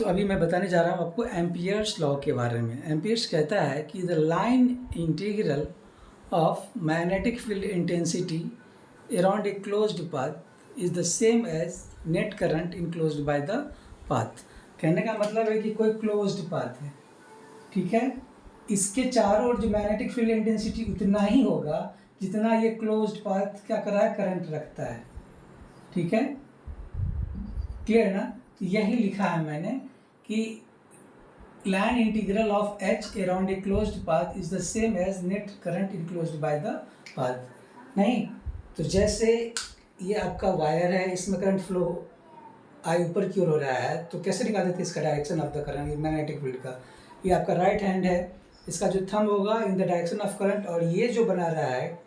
तो अभी मैं बताने जा रहा हूँ आपको एम्पियर्स लॉ के बारे में। एम्पियर्स कहता है कि the line integral of magnetic field intensity around a closed path is the same as net current enclosed by the path. कहने का मतलब है कि कोई क्लोज्ड पाथ है, ठीक है, इसके चारों ओर जो मैग्नेटिक फील्ड इंटेंसिटी उतना ही होगा जितना ये क्लोज्ड पाथ क्या कर रहा है, करंट रखता है। ठीक है, क्लियर ना। तो यही लिखा है मैंने कि line integral of H around a closed path is the same as net current enclosed by the path. नहीं तो जैसे ये आपका वायर है, इसमें करंट फ्लो आई ऊपर की ओर हो रहा है, तो कैसे निकाल देते इसका direction of the current magnetic field का। ये आपका राइट हैंड है, इसका जो थंब होगा in the direction of current, और ये जो बना रहा है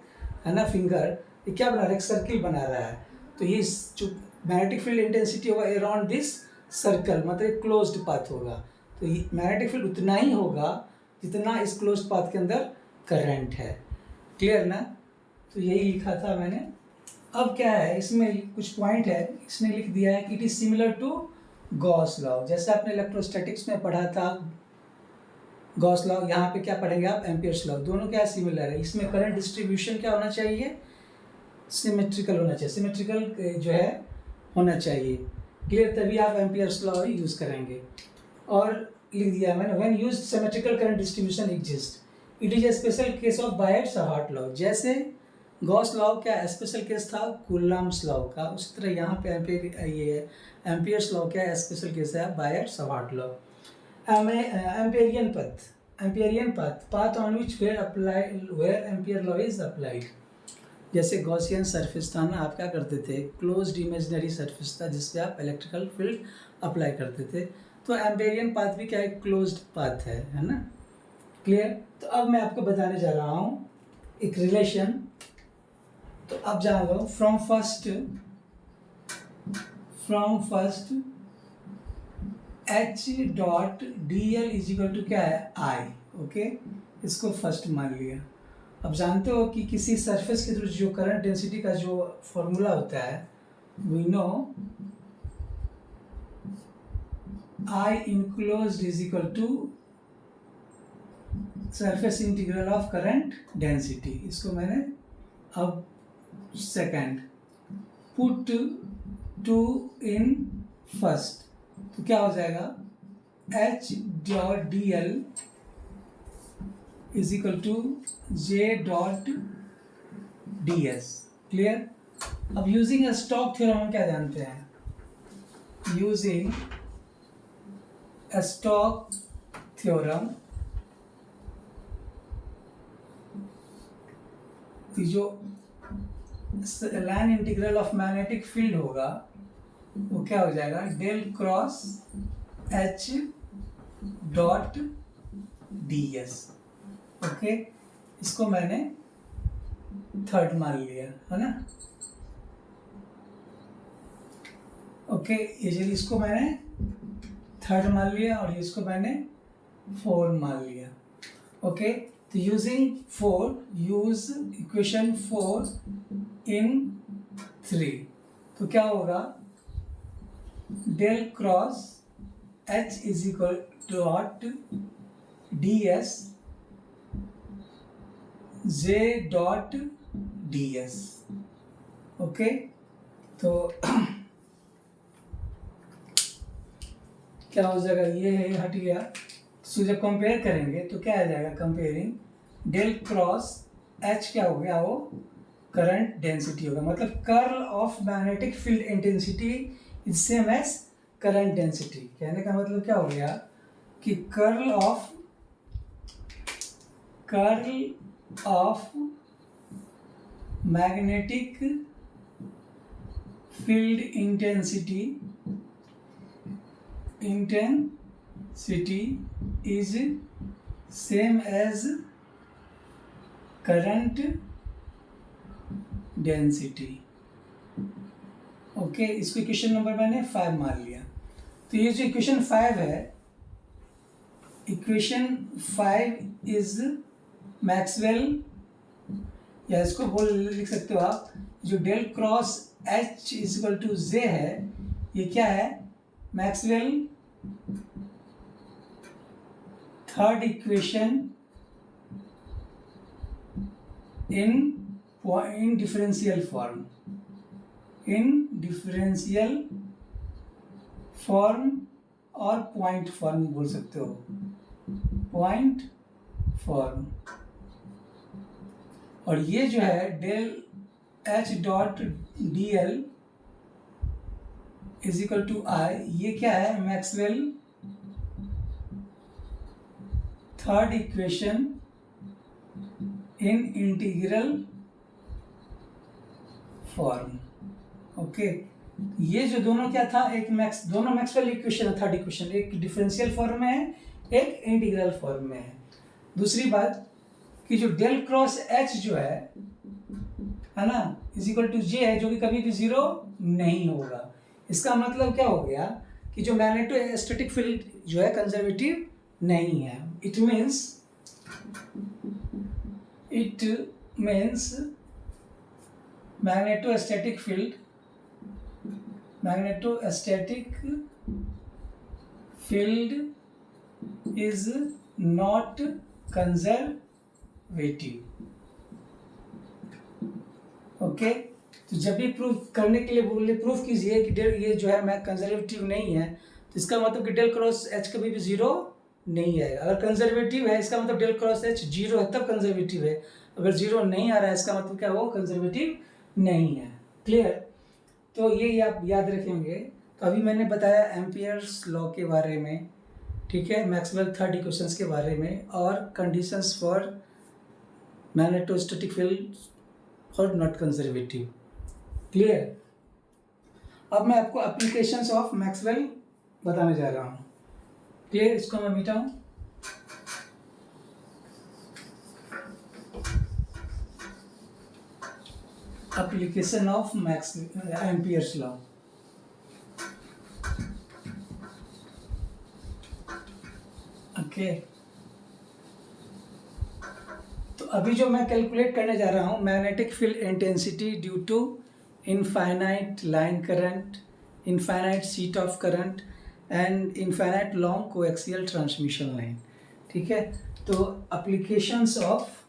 ना फिंगर, ये क्या बना रहा है, एक सर्किल बना रहा है। तो ये जो मैग्नेटिक फील्ड इंटेंसिटी होगा अराउंड दिस सर्कल, मतलब एक क्लोज्ड पाथ होगा। तो ये मैग्नेटिक फील्ड उतना ही होगा जितना इस क्लोज्ड पाथ के अंदर करंट है। क्लियर ना। तो यही लिखा था मैंने। अब क्या है, इसमें कुछ पॉइंट है, इसने लिख दिया है कि it is similar to Gauss law. जैसे आपने इलेक्ट्रोस्टैटिक्स में पढ़ा था गॉस लॉ, यहाँ पे क्या पढ़ेंगे आप, एम्पियर्स लॉ। दोनों क्या सिमिलर है। इसमें करंट डिस्ट्रीब्यूशन क्या होना चाहिए, सिमेट्रिकल होना चाहिए, सिमेट्रिकल जो है होना चाहिए। क्लियर, तभी आप एम्पियर्स लॉ यूज़ करेंगे। और लिख दिया मैंने, when used symmetrical current distribution exist it is a special case of Biot Savart law. जैसे गॉस लॉ क्या स्पेशल केस था कूलम्ब्स लॉ का, उसी तरह यहाँ पे एम्पियर्स लॉ क्या स्पेशल केस है Biot Savart law. Amperian path on which where Ampere law is applied. जैसे गॉसियन सरफेस था ना, आप क्या करते थे, क्लोज्ड इमेजिनरी सरफेस था जिस पे आप इलेक्ट्रिकल फील्ड अप्लाई करते थे। तो एम्पियरियन पाथ भी क्या है, क्लोज्ड पाथ है ना। क्लियर। तो अब मैं आपको बताने जा रहा हूँ एक रिलेशन। तो अब जान लो, from first H dot D L is equal to क्या है, आई। ओके, इसको फर्स्ट मान लिया। अब जानते हो कि किसी सरफेस के थ्रू जो करंट डेंसिटी का जो फॉर्मूला होता है, we know I enclosed is equal to surface integral of current density. इसको मैंने अब second put two in first, तो क्या हो जाएगा, H dot D L is equal to J dot D S. Clear. अब यूजिंग स्टोक्स थ्योरम हम क्या जानते हैं, यूजिंग स्टोक्स थ्योरम जो line integral of magnetic field होगा वो क्या हो जाएगा, del cross H dot D S. Okay, इसको मैंने थर्ड मान लिया है ना। ओके, ये चलिए इसको मैंने थर्ड मान लिया और इसको मैंने फोर्थ मान लिया। ओके, तो using four, use equation 4 in 3, तो क्या होगा, del cross H is equal dot D S J dot D S. Okay, तो क्या हो जाएगा, ये है हट गया। तो जब कंपेयर करेंगे तो क्या आ जाएगा, कंपेयरिंग डेल क्रॉस एच क्या हो गया, वो करंट डेंसिटी होगा, मतलब curl of magnetic field intensity is same as current density. कहने का मतलब क्या हो गया कि curl of magnetic field intensity is same as current density. Okay, इसको इक्वेशन नंबर मैंने 5 मान लिया। तो ये जो इक्वेशन 5 है, इक्वेशन 5 इज मैक्सवेल, या इसको लिख सकते हो आप, जो del cross H is equal to J है, ये क्या है, Maxwell third equation in differential form और पॉइंट फॉर्म बोल सकते हो, पॉइंट फॉर्म। और ये जो है del H dot D L is equal to I, ये क्या है, Maxwell third equation in integral form. Okay, ये जो दोनों क्या था, एक दोनों मैक्सवेल इक्वेशन है, थर्ड इक्वेशन, एक डिफरेंशियल फॉर्म में है, एक इंटीग्रल फॉर्म में है। दूसरी बात कि जो डेल क्रॉस एच जो है ना, इज इक्वल टू जे है, जो कि कभी भी जीरो नहीं होगा। इसका मतलब क्या हो गया कि जो मैग्नेटोस्टैटिक फील्ड जो है कंजर्वेटिव नहीं है। It means magnetostatic field is not conservative. Okay, तो जब भी प्रूफ करने के लिए बोले प्रूफ कीजिए कि डेल ये जो है मैं कंजर्वेटिव नहीं है, तो इसका मतलब कि डेल क्रॉस एच कभी भी जीरो नहीं आएगा। अगर कंजर्वेटिव है इसका मतलब डेल क्रॉस एच जीरो है तब कंजर्वेटिव है, अगर जीरो नहीं आ रहा है इसका मतलब क्या, वो कंजर्वेटिव नहीं है। क्लियर? तो ये आप याद रखेंगे। तो अभी मैंने बताया एम्पियर्स लॉ के बारे में, ठीक है, मैक्सवेल थर्ड इक्वेशंस के बारे में, और कंडीशंस फॉर मैग्नेटोस्टैटिक फील्ड और नॉट कंजर्वेटिव। क्लियर? अब मैं आपको एप्लीकेशंस ऑफ मैक्सवेल बताने जा रहा हूँ। क्लियर? इसको मैं मिटाऊं। Application of Ampere's law. Okay, तो अभी जो मैं कैलकुलेट करने जा रहा हूँ, magnetic field intensity due to infinite line current, infinite sheet of current and infinite long coaxial transmission line. ठीक है, तो application of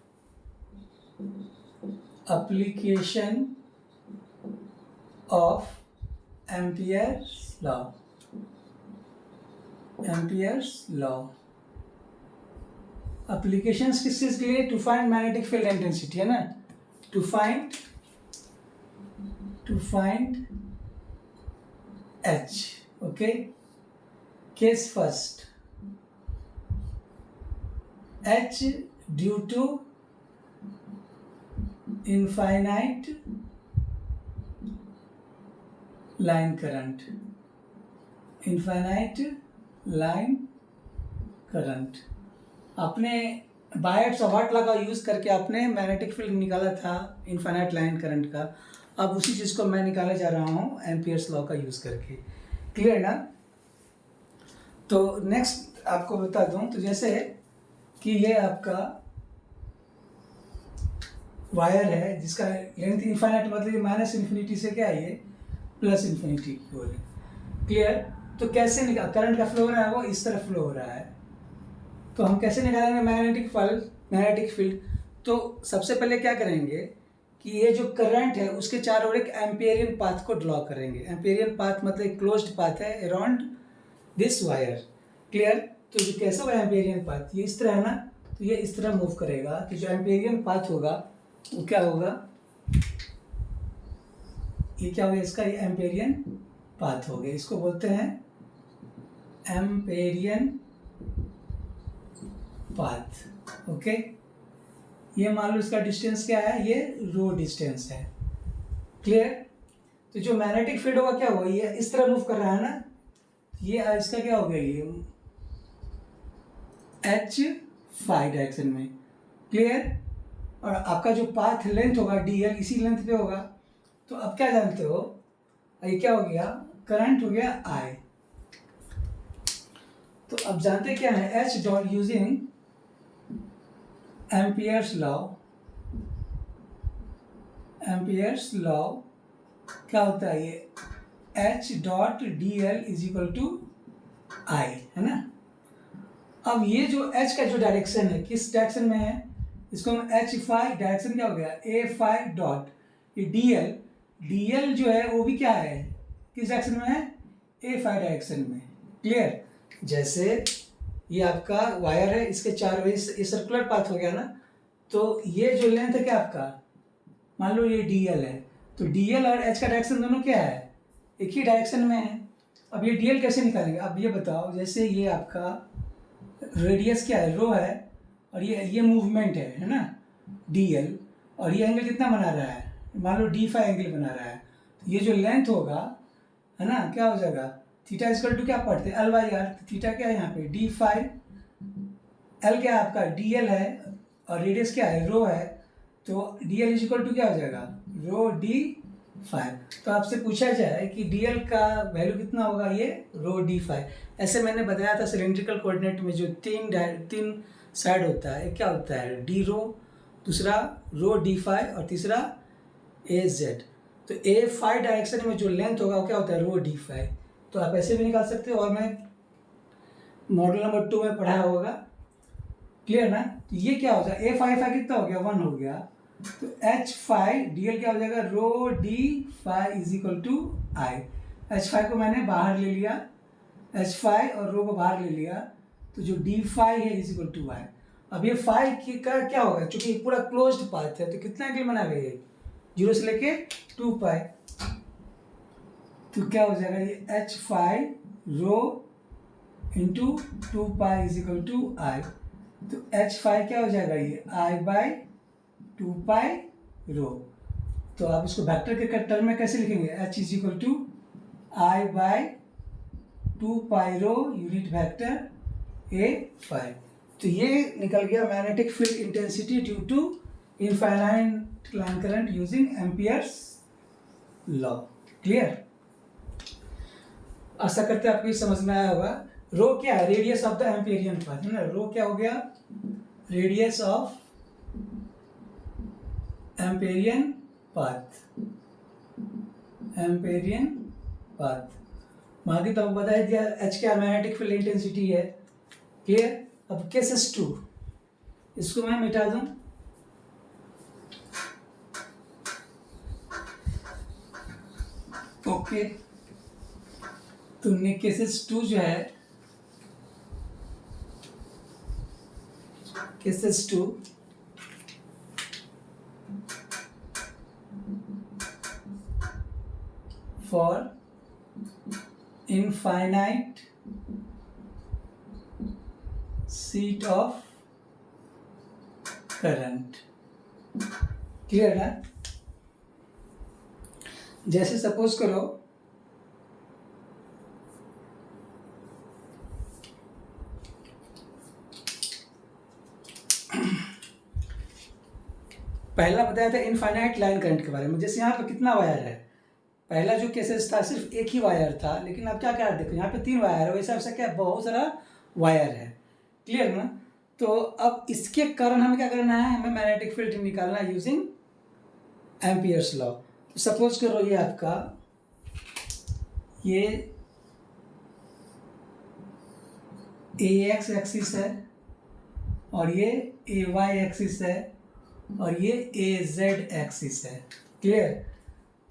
Ampere's law. Applications किस चीज के लिए? To find magnetic field intensity, है ना, to find H. Okay, case first, H due to infinite line current, आपने बायट्स और वाट लॉ का यूज़ करके आपने मैग्नेटिक फील्ड निकाला था इनफाइनाइट लाइन करंट का। अब उसी चीज़ को मैं निकालने जा रहा हूँ एम्पियर्स लॉ का यूज़ करके। क्लियर ना? तो नेक्स्ट आपको बता दूँ, तो जैसे कि ये आपका वायर है जिसका लेंथ इनफाइनाइट, मतलब माइनस इन्फिनिटी से क्या है, ये प्लस इन्फिनिटी की ओर है। क्लियर? तो कैसे निकाल, करंट का फ्लो हो रहा है वो इस तरफ फ्लो हो रहा है, तो हम कैसे निकालेंगे मैग्नेटिक फील्ड? तो सबसे पहले क्या करेंगे कि ये जो करंट है उसके चारों ओर एक एम्पेरियन पाथ को ड्रॉ करेंगे। एम्पेरियन पाथ मतलब एक क्लोज्ड पाथ है अराउंड दिस वायर। क्लियर? तो जो कैसा हुआ एम्पेरियन पाथ, ये इस तरह है ना, तो ये इस तरह मूव करेगा कि जो एम्पेरियन पाथ होगा वो क्या होगा, ये क्या होगा, इसका ये एम्पेरियन पाथ हो गया। इसको बोलते हैं एम्पेरियन पाथ। ओके, ये मान लो इसका डिस्टेंस क्या है, ये रो डिस्टेंस है। क्लियर? तो जो मैग्नेटिक फील्ड होगा क्या होगा, ये इस तरह मूव कर रहा है ना, ये इसका क्या हो गया, ये एच फाई डायरेक्शन में। क्लियर? और आपका जो पाथ लेंथ होगा डी एल इसी लेंथ पे होगा। तो अब क्या जानते हो, ये क्या हो गया, करंट हो गया आई। तो अब जानते क्या है, H dot using Ampere's law क्या होता है, ये H dot D L is equal to I, है ना। अब ये जो एच का जो डायरेक्शन है किस डायरेक्शन में है, इसको हम एच फाइव डायरेक्शन क्या हो गया ए फाइव डॉट, ये डी एल जो है वो भी क्या है किस डायरेक्शन में है, ए फाइव डायरेक्शन में। क्लियर। जैसे ये आपका वायर है, इसके चार वे ये सर्कुलर पाथ हो गया ना, तो ये जो लेंथ है क्या आपका, मान लो ये डी एल है, तो डी एल और एच का डायरेक्शन दोनों क्या है, एक ही डायरेक्शन में है। अब ये डी एल कैसे निकालेंगे, अब ये बताओ, जैसे ये आपका रेडियस क्या है, रो है, और ये मूवमेंट है ना डी एल, और ये एंगल कितना बना रहा है, मान लो डी फाइव एंगल बना रहा है, तो ये जो लेंथ होगा है ना क्या हो जाएगा, थीटा इक्वल टू क्या पढ़ते हैं एल बाई आर, थीटा क्या है यहाँ पे डी फाइव, एल क्या है आपका डी एल है, और रेडियस क्या है रो है, तो डी एल इक्वल टू क्या हो जाएगा रो डी फाइव। तो आपसे पूछा जाए कि डी एल का वैल्यू कितना होगा, ये रो डी फाइव। ऐसे मैंने बताया था सिलेंड्रिकल कोऑर्डिनेट में जो तीन साइड होता है, एक क्या होता है डी रो, दूसरा रो डी फाइव, और तीसरा ए जेड। तो ए फाइव डायरेक्शन में जो लेंथ होगा वो क्या होता है रो डी फाइव। तो आप ऐसे भी निकाल सकते हो, और मैं मॉडल नंबर 2 में पढ़ाया होगा। क्लियर ना। तो ये क्या हो जाएगा, ए फाइव कितना हो गया 1 हो गया, तो एच फाइव डी एल क्या हो जाएगा rho D five is equal to I. H five को मैंने बाहर ले लिया, एच फाइव और रो को बाहर ले लिया, तो जो डी फाइव है इज इक्वल टू आई। अब ये फाइव का क्या होगा, चूंकि पूरा क्लोज्ड पाथ है तो कितना एंगल बना गया ये 0 से लेके 2 पाई, तो क्या हो जाएगा ये H five rho into 2 pi is equal to I. तो एच फाइव क्या हो जाएगा ये आई बाई 2 पाई रो। तो आप इसको वेक्टर के टर्म में कैसे लिखेंगे, H is equal to I by 2 pi rho unit vector A five. तो ये निकल गया magnetic field intensity due to infinite line current using Ampere's law. Clear. आशा करते हैं आपको ये समझ में आया होगा। रो क्या है, radius of the Amperian path है ना, रो क्या हो गया radius of Amperian path, Amperian path. आगे तो आपको बता दिया एच क्या मैग्नेटिक फील्ड इंटेंसिटी है। क्लियर। अब केसेस 2 इसको मैं मिटा दूं, ओके। तुमने केसेस 2 जो है, cases 2 for infinite sheet of current. Clear है। जैसे सपोज करो पहला बताया था इनफाइनाइट लाइन करंट के बारे में। जैसे यहाँ पे कितना वायर है, पहला जो केसेस था सिर्फ एक ही वायर था, लेकिन अब क्या क्या देखो यहाँ पे 3 वायर है, वैसा वैसा क्या बहुत सारा वायर है। क्लियर ना। तो अब इसके कारण हमें क्या करना है, हमें मैग्नेटिक फील्ड निकालना है यूजिंग एम्पियर्स लॉ। तो सपोज करो ये आपका ये ए एक्स एक्सिस है, और ये ए वाई एक्सिस है, और ये ए जेड एक्सिस है। क्लियर।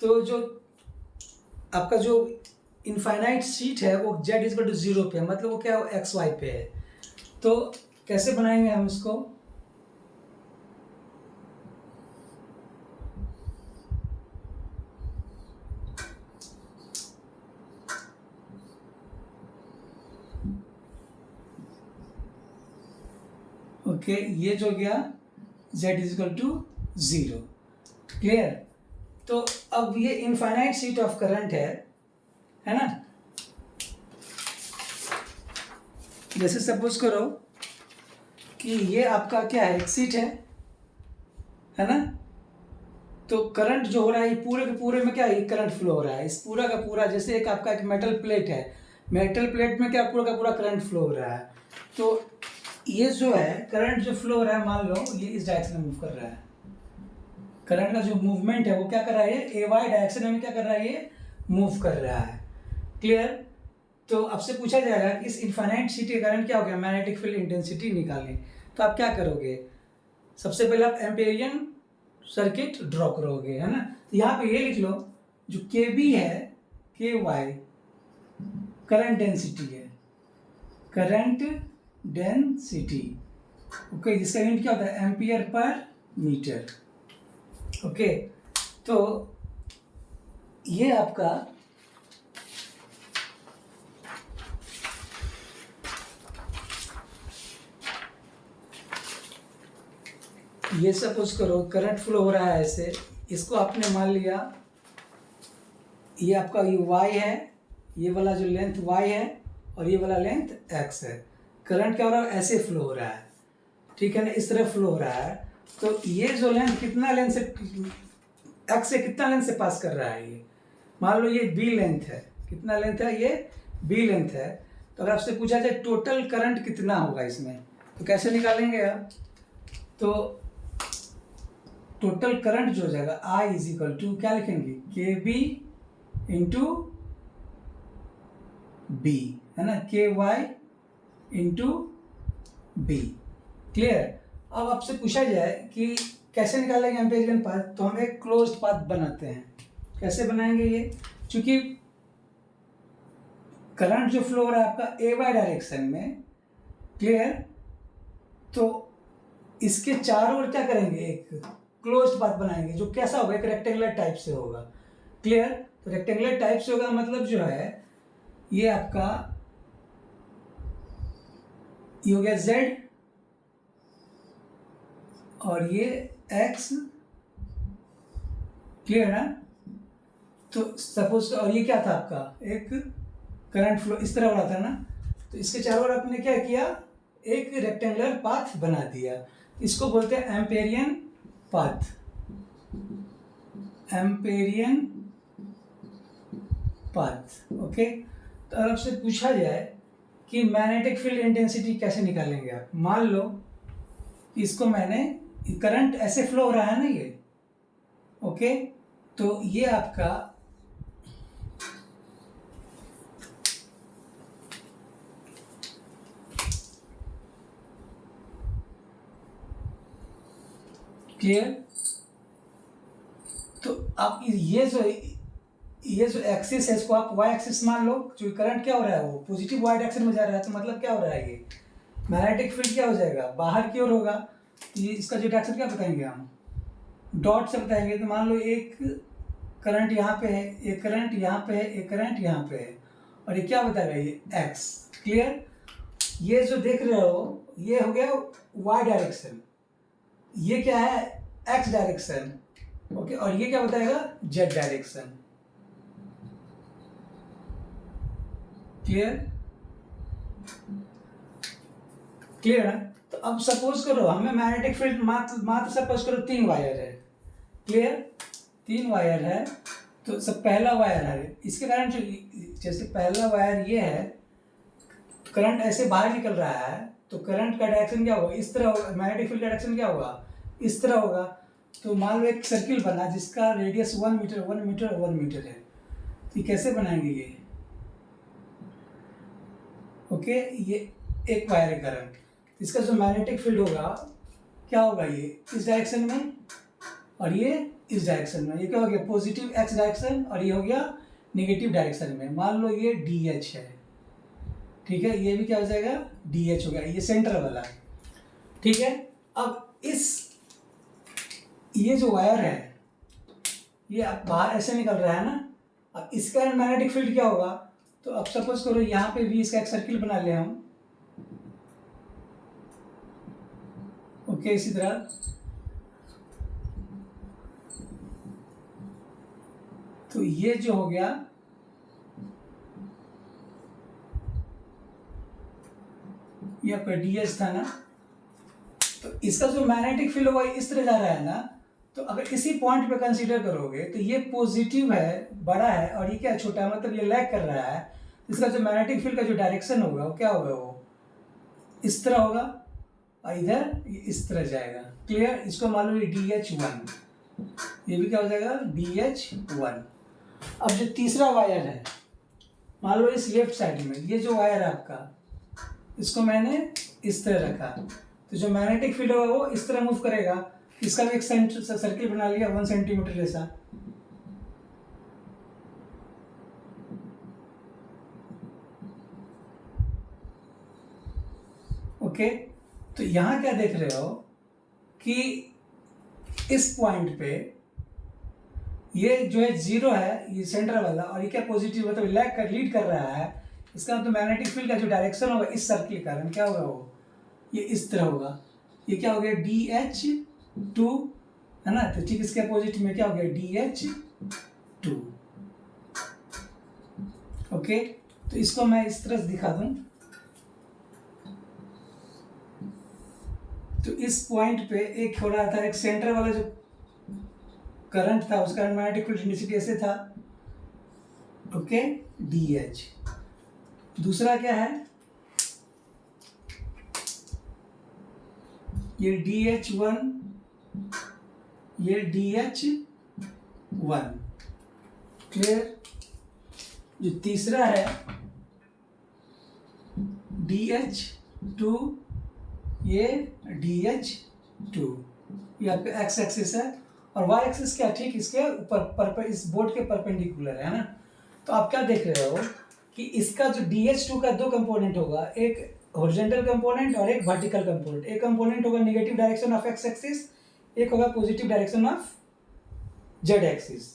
तो जो आपका जो इनफाइनाइट शीट है वो जेड इक्वल टू 0 पे है, मतलब वो क्या है एक्स वाई पे है। तो कैसे बनाएंगे हम इसको, ओके। ये जो गया z is equal to 0। Clear. तो अब ये इनफाइनाइट सीट ऑफ करंट है ना। जैसे सपोज करो कि ये आपका क्या है, एक सीट है ना। तो करंट जो हो रहा है ये पूरे के पूरे में क्या है, ये करंट फ्लो हो रहा है, इस पूरा का पूरा। जैसे एक आपका एक मेटल प्लेट है, मेटल प्लेट में क्या पूरा का पूरा करंट फ्लो हो रहा है। तो ये जो है करंट जो फ्लो हो रहा है, मान लो ये इस डायरेक्शन में मूव कर रहा है, करंट का जो मूवमेंट है वो क्या कर रहा है, ए वाई डायरेक्शन में क्या कर रहा है, ये मूव कर रहा है। क्लियर। तो आपसे पूछा जाएगा कि इस इनफाइनाइट सी के कारण क्या हो गया, मैग्नेटिक फील्ड इंटेंसिटी निकालें। तो आप क्या करोगे, सबसे पहले आप एम्पेरियन सर्किट ड्रॉ करोगे, है ना। तो यहाँ पे ये लिख लो, जो के बी है, के वाई करंट डेंसिटी है, करंट डेंसिटी, ओके, जिसका यूनिट क्या होता है, एम्पियर पर मीटर, ओके। तो ये आपका ये सपोज करो करंट फ्लो हो रहा है ऐसे, इसको आपने मान लिया ये आपका ये y है, ये वाला जो लेंथ y है और ये वाला लेंथ x है। करंट क्या हो रहा है, ऐसे फ्लो हो रहा है, ठीक है ना, इस तरह फ्लो हो रहा है। तो ये जो लेंथ कितना लेंथ से, x से कितना लेंथ से पास कर रहा है, ये मान लो ये b लेंथ है, कितना लेंथ है, ये b लेंथ है। तो अगर आपसे पूछा जाए टोटल करंट कितना होगा इसमें, तो कैसे निकालेंगे आप, तो टोटल करंट जो हो जाएगा I इज इक्वल टू क्या लिखेंगे, के बी इंटू बी, है ना, के वाई इंटू बी, क्लियर। अब आपसे पूछा जाए कि कैसे निकालेंगे एम्पेरियन पाथ, तो हम एक क्लोज्ड पाथ बनाते हैं। कैसे बनाएंगे ये, चूंकि करंट जो फ्लो हो रहा है आपका ए वाई डायरेक्शन में, क्लियर, तो इसके चारों ओर क्या करेंगे, एक क्लोज्ड पाथ बनाएंगे, जो कैसा होगा, एक रेक्टेंगुलर टाइप से होगा, क्लियर। तो रेक्टेंगुलर टाइप से होगा मतलब जो है ये आपका ये हो गया z और ये x, क्लियर ना। तो सपोज, और ये क्या था आपका, एक करंट फ्लो इस तरह हो रहा था ना, तो इसके चारों ओर आपने क्या किया, एक रेक्टेंगुलर पाथ बना दिया। इसको बोलते हैं Amperian path, Amperian path, okay. तो अगर आपसे पूछा जाए कि मैग्नेटिक फील्ड इंटेंसिटी कैसे निकालेंगे आप, मान लो इसको मैंने, करंट ऐसे फ्लो हो रहा है ना ये, ओके, तो ये आपका क्लियर। तो आप ये जो एक्सिस है इसको आप वाई एक्सिस मान लो, जो करंट क्या हो रहा है वो पॉजिटिव वाई डायरेक्शन में जा रहा है, तो मतलब क्या हो रहा है, ये मैग्नेटिक फील्ड क्या हो जाएगा, बाहर की ओर होगा। तो ये इसका जो डायरेक्शन क्या बताएंगे हम, डॉट से बताएंगे। तो मान लो एक करंट यहाँ पे है, एक करंट यहाँ पे है, एक करंट यहाँ पे है, और ये क्या बताएगा, ये एक्स, क्लियर। ये जो देख रहे हो ये हो गया वाई डायरेक्शन, ये क्या है, एक्स डायरेक्शन, ओके, और ये क्या बताएगा, जेड डायरेक्शन, क्लियर, क्लियर है। तो अब सपोज करो हमें मैग्नेटिक फील्ड मात्र सपोज करो 3 वायर है, क्लियर, 3 वायर है। तो सब पहला वायर है, इसके कारण जो जैसे पहला वायर ये है, करंट ऐसे बाहर निकल रहा है, तो करंट का डायरेक्शन क्या होगा, इस तरह होगा, मैग्नेटिक फील्ड डायरेक्शन क्या होगा, इस तरह होगा। तो मान लो एक सर्किल बना जिसका रेडियस 1 मीटर 1 मीटर 1 मीटर है, तो ये कैसे बनाएंगे ये, ओके, ये एक वायर है करंट, इसका जो मैग्नेटिक फील्ड होगा क्या होगा, ये इस डायरेक्शन में और ये इस डायरेक्शन में, ये क्या हो गया, पॉजिटिव एक्स डायरेक्शन, और ये हो गया नेगेटिव डायरेक्शन में। मान लो ये डी एच है, ठीक है, ये भी क्या हो जाएगा, डी एच हो गया, ये सेंटर वाला, ठीक है। अब ये जो वायर है ये बाहर ऐसे निकल रहा है ना, अब इसका मैग्नेटिक फील्ड क्या होगा, तो अब सपोज करो यहाँ पे भी इसका एक सर्किल बना ले हम, ओके, इसी तरह। तो ये जो हो गया, ये आपका डीएस था ना, तो इसका जो मैग्नेटिक फील्ड होगा इस तरह जा रहा है ना, तो अगर इसी पॉइंट पे कंसीडर करोगे तो ये पॉजिटिव है, बड़ा है, और ये क्या छोटा है, मतलब ये लैग कर रहा है। इसका जो मैग्नेटिक फील्ड का जो डायरेक्शन होगा वो क्या होगा, वो इस तरह होगा, और इधर ये इस तरह जाएगा, क्लियर। इसको मान लो DH1, ये भी क्या हो जाएगा, DH1। अब जो तीसरा वायर है मान लो इस लेफ्ट साइड में ये जो वायर है आपका, इसको मैंने इस तरह रखा, तो जो मैग्नेटिक फील्ड होगा वो इस तरह मूव करेगा। इसका भी एक सर्किल बना लिया 1 सेंटीमीटर जैसा। ओके, तो यहाँ क्या देख रहे हो कि इस पॉइंट पे ये जो है 0 है, ये सेंटर वाला, और ये क्या पॉजिटिव मतलब लीड कर रहा है। इसका मतलब मैग्नेटिक फील्ड का जो डायरेक्शन होगा इस सर्किल का कारण क्या होगा, वो ये इस तरह होगा। ये क्या हो गया DH2 है ना, तो ठीक इसके अपोजिट में क्या हो गया DH2। ओके, तो इसको मैं इस तरह से दिखा दूं, तो इस पॉइंट पे एक हो रहा था, एक सेंटर वाला जो करंट था उसका मैग्नेटिक फील्ड इंटेंसिटी ऐसे था, ओके DH। दूसरा क्या है, ये DH1, ये DH1, क्लियर। जो तीसरा है DH2, ये DH2, ये आपका एक्स एक्सिस है, और वाई एक्सिस क्या ठीक इसके ऊपर इस बोर्ड के परपेंडिकुलर है ना। तो आप क्या देख रहे हो कि इसका जो DH2 का दो कंपोनेंट होगा, एक हॉरिजॉन्टल कंपोनेंट और एक वर्टिकल कंपोनेंट। एक कंपोनेंट होगा negative direction of x axis, एक होगा positive direction of Z axis.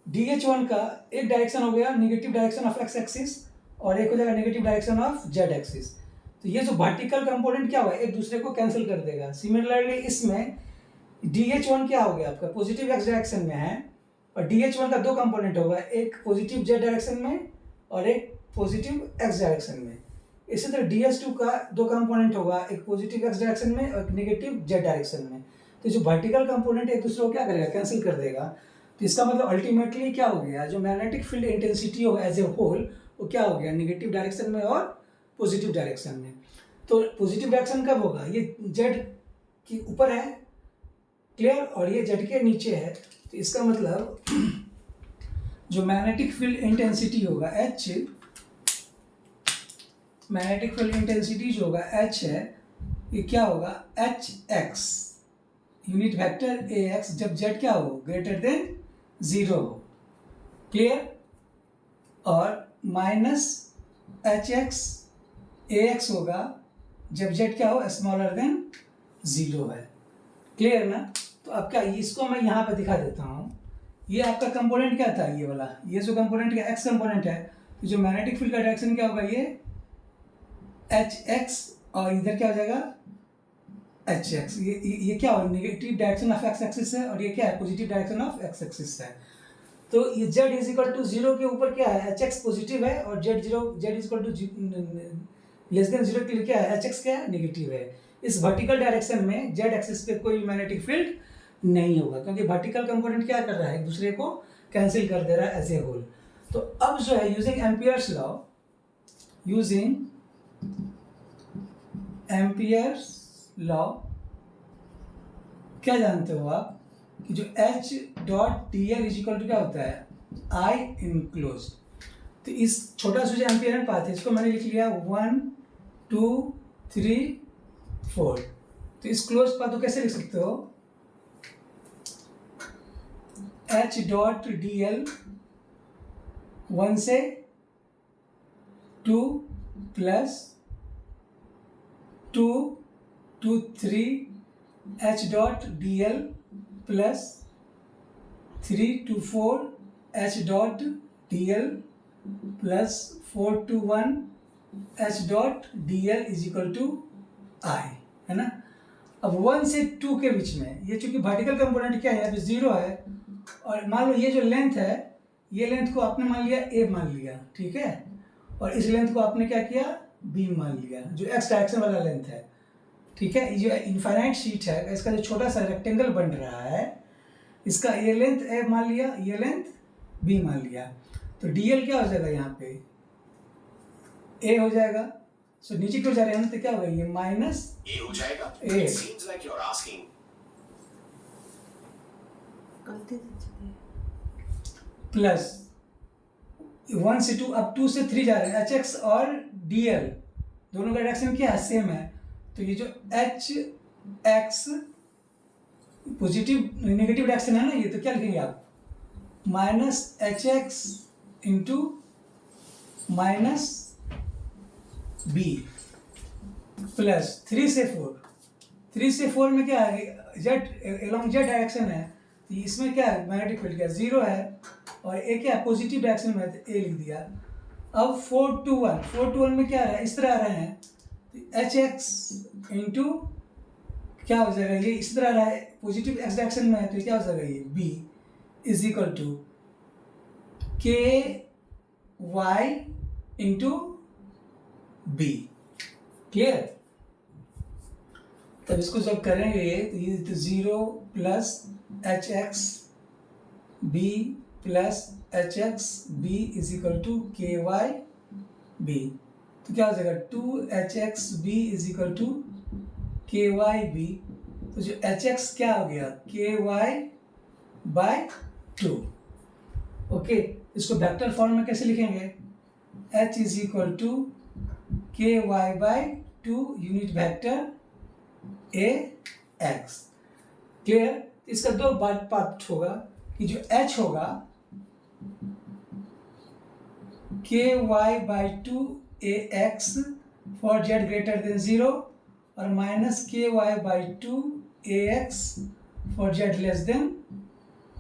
DH1 का एक डायरेक्शन हो गया negative direction of x axis, और एक हो जाएगा negative direction of Z axis. तो ये जो वर्टिकल कंपोनेंट क्या होगा, एक दूसरे को कैंसिल कर देगा। सिमिलरली इसमें DH1 क्या हो गया आपका पॉजिटिव एक्स डायरेक्शन में है, और DH1 का दो कंपोनेंट होगा, एक पॉजिटिव जेड डायरेक्शन में और एक पॉजिटिव एक्स डायरेक्शन में। इसी तरह DH2 का दो कंपोनेंट होगा, एक पॉजिटिव एक्स डायरेक्शन में और एक नेगेटिव जेड डायरेक्शन में। तो जो वर्टिकल कंपोनेंट एक दूसरे को क्या करेगा, कैंसिल कर देगा। तो इसका मतलब अल्टीमेटली क्या हो गया, जो मैग्नेटिक फील्ड इंटेंसिटी होगा एज ए होल, वो क्या हो गया नेगेटिव डायरेक्शन में और पॉजिटिव डायरेक्शन में। तो पॉजिटिव डायरेक्शन कब होगा, ये जेड के ऊपर है, क्लियर, और ये जेड के नीचे है। तो इसका मतलब जो मैग्नेटिक फील्ड इंटेंसिटी होगा H, मैग्नेटिक फील्ड इंटेंसिटी जो होगा H है, ये क्या होगा HX, यूनिट वेक्टर AX, जब Z क्या हो ग्रेटर देन 0 हो, क्लियर, और माइनस HX AX होगा जब Z क्या हो स्मॉलर देन 0 है, क्लियर ना। तो अब क्या, इसको मैं यहाँ पे दिखा देता हूँ। ये आपका कंपोनेंट क्या था, ये वाला, ये जो कंपोनेंट क्या एक्स कंपोनेंट है, तो जो मैग्नेटिक फील्ड का डायरेक्शन क्या होगा ये HX, और इधर क्या हो जाएगा HX। ये क्या होगा negative direction of x axis है, और ये क्या है positive direction of x axis है। तो ये Z इज इक्वल टू 0 के ऊपर क्या है HX पॉजिटिव है, और Z is equal to less than 0 के लिए क्या है HX क्या है नेगेटिव है। इस वर्टिकल डायरेक्शन में Z एक्सिस पे कोई मैग्नेटिक फील्ड नहीं होगा, क्योंकि वर्टिकल कंपोनेंट क्या कर रहा है एक दूसरे को कैंसिल कर दे रहा है एज ए होल। तो अब जो है यूजिंग एम्पियर्स लॉ, क्या जानते हो आप कि जो H.dl इज इक्वल टू क्या होता है I इनक्लोज। तो इस छोटा सा जो एम्पियर पाथ है इसको मैंने लिख लिया 1 2 3 4। तो इस क्लोज पाथ को कैसे लिख सकते हो, H.dl 1 से 2 plus 2 to 3 H.dl plus 3 to 4 H.dl plus 4 to 1 H.dl is equal to I, है ना। अब 1 से 2 के बीच में ये चूंकि वर्टिकल कंपोनेंट क्या है यहाँ पे 0 है, और मान लो ये जो लेंथ है, ये लेंथ को आपने मान लिया A मान लिया, ठीक है, और इस लेंथ को आपने क्या किया B मान लिया, जो x डायरेक्शन वाला लेंथ है, ठीक है। ये जो इनफाइनाइट शीट है, इसका जो छोटा सा रेक्टेंगल बन रहा है, इसका ये लेंथ A मान लिया, ये लेंथ B मान लिया। तो DL क्या हो जाएगा यहाँ पे A हो जाएगा। सो नीचे क्यों जा रहे हैं, तो क्या होगा ये माइनस A हो जाएगा। A It seems like you're asking. Plus 1 से 2, अब 2 से 3 जा रहे हैं, एच एक्स और डी एल दोनों का डायरेक्शन क्या है, सेम है। तो ये जो H X positive negative direction है ना, ये तो क्या लिखेंगे आप, minus H X into minus B plus 3 से 4, 3 से 4 में क्या है, जेड एलोंग जेड डायरेक्शन है, तो इसमें क्या है, मैग्नेटिक फील्ड क्या 0 है, और ए क्या है, पॉजिटिव डायरेक्शन में, तो ए लिख दिया। अब 4 to 1 में क्या है, इस तरह आ रहे हैं, तो एच एक्स इंटू क्या हो जाएगा, ये इस तरह आ रहा है, पॉजिटिव एक्स डायरेक्शन में है, तो क्या हो जाएगा, ये B is equal to K Y into B. Clear. तब इसको जब करेंगे तो ये तो 0 plus H X B plus H X B is equal to K Y B, तो क्या हो जाएगा 2 H X B is equal to K Y B. तो जो एच एक्स क्या हो गया, के वाई बाय 2। ओके, इसको वेक्टर फॉर्म में कैसे लिखेंगे, H is equal to K Y by 2 unit vector A X. Clear. इसका दो पार्ट होगा कि जो एच होगा K Y by 2 A X for Z greater than 0 और minus K Y by 2 A X for Z less than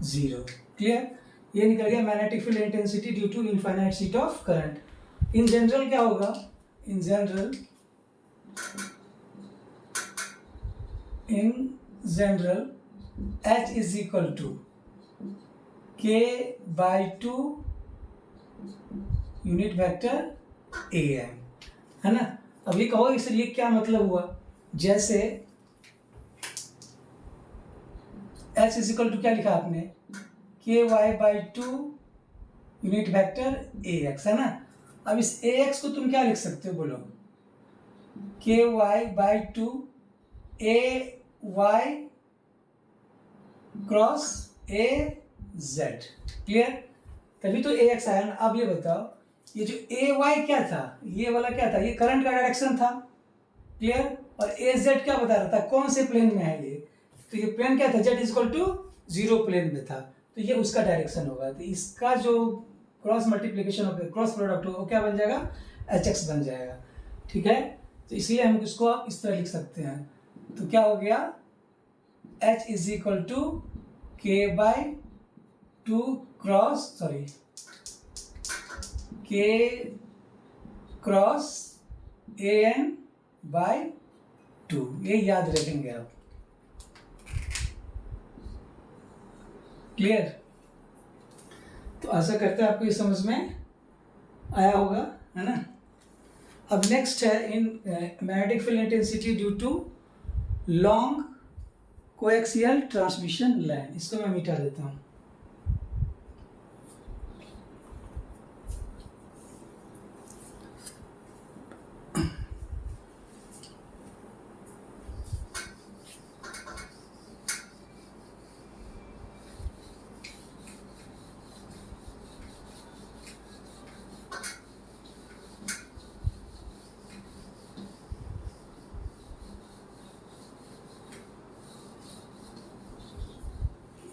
0। Clear. ये निकल गया magnetic field intensity due to infinite sheet of current. In general क्या होगा, in general H is equal to K by 2 unit vector AM, है ना। अब ये कहो इससे ये क्या मतलब हुआ, जैसे H is equal to क्या लिखा आपने, KY by 2 unit vector AX, है ना। अब इस AX को तुम क्या लिख सकते हो, बोलो, KY by 2 AY cross AZ। Clear. तभी तो AX आया ना। अब ये बताओ, ये जो AY क्या था, ये वाला क्या था, ये करंट का डायरेक्शन था। क्लियर। और AZ क्या बता रहा था, कौन से प्लेन में है ये, तो ये प्लेन क्या था, Z is equal to 0 plane में था, तो ये उसका डायरेक्शन होगा। तो इसका जो क्रॉस मल्टीप्लीकेशन होगा, क्रॉस प्रोडक्ट होगा, वो क्या बन जाएगा, HX बन जाएगा। ठीक है। तो इसलिए हम इसको आप इस तरह लिख सकते हैं। तो क्या हो गया, H is equal to K by 2 cross K cross AN by 2। ये याद रखेंगे आप। क्लियर। तो आशा करते हैं आपको ये समझ में आया होगा, है ना। अब नेक्स्ट है in magnetic field intensity due to long coaxial transmission line. इसको मैं मिटा देता हूँ।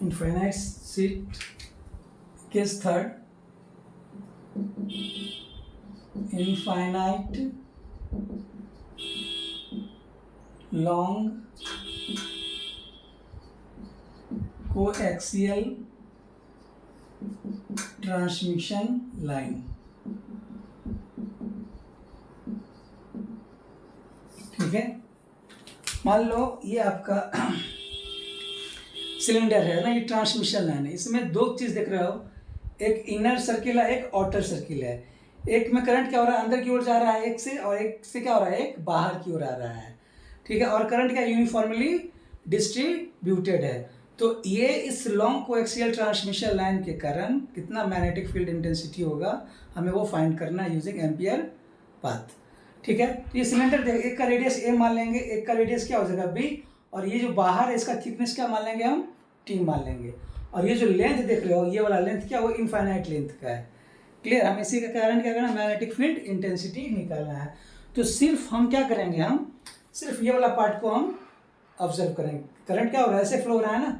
Infinite sheet case third, infinite long coaxial transmission line. ठीक है। मान लो ये आपका सिलेंडर है ना, ये ट्रांसमिशन लाइन है। इसमें दो चीज़ देख रहे हो, एक इनर सर्किल है, एक आउटर सर्किल है। एक में करंट क्या हो रहा है, अंदर की ओर जा रहा है एक से, और एक से क्या हो रहा है, एक बाहर की ओर आ रहा है। ठीक है। और करंट क्या यूनिफॉर्मली डिस्ट्रीब्यूटेड है। तो ये इस लॉन्ग कोएक्सियल ट्रांसमिशन लाइन के कारण कितना मैग्नेटिक फील्ड इंटेंसिटी होगा, हमें वो फाइंड करना है यूजिंग एम्पियर पाथ। ठीक है। तो ये सिलेंडर देख, एक का रेडियस ए मान लेंगे, एक का रेडियस क्या हो जाएगा बी, और ये जो बाहर है इसका थिकनेस क्या मान लेंगे हम, टी मान लेंगे। और ये जो लेंथ देख रहे हो, ये वाला लेंथ क्या, वो इनफाइनाइट लेंथ का है। क्लियर, हम इसी के कारण क्या करना है, मैग्नेटिक फील्ड इंटेंसिटी निकालना है। तो सिर्फ हम क्या करेंगे, हम सिर्फ ये वाला पार्ट को हम ऑब्जर्व करेंगे। करंट क्या हो रहा है, ऐसे फ्लो हो रहा है ना,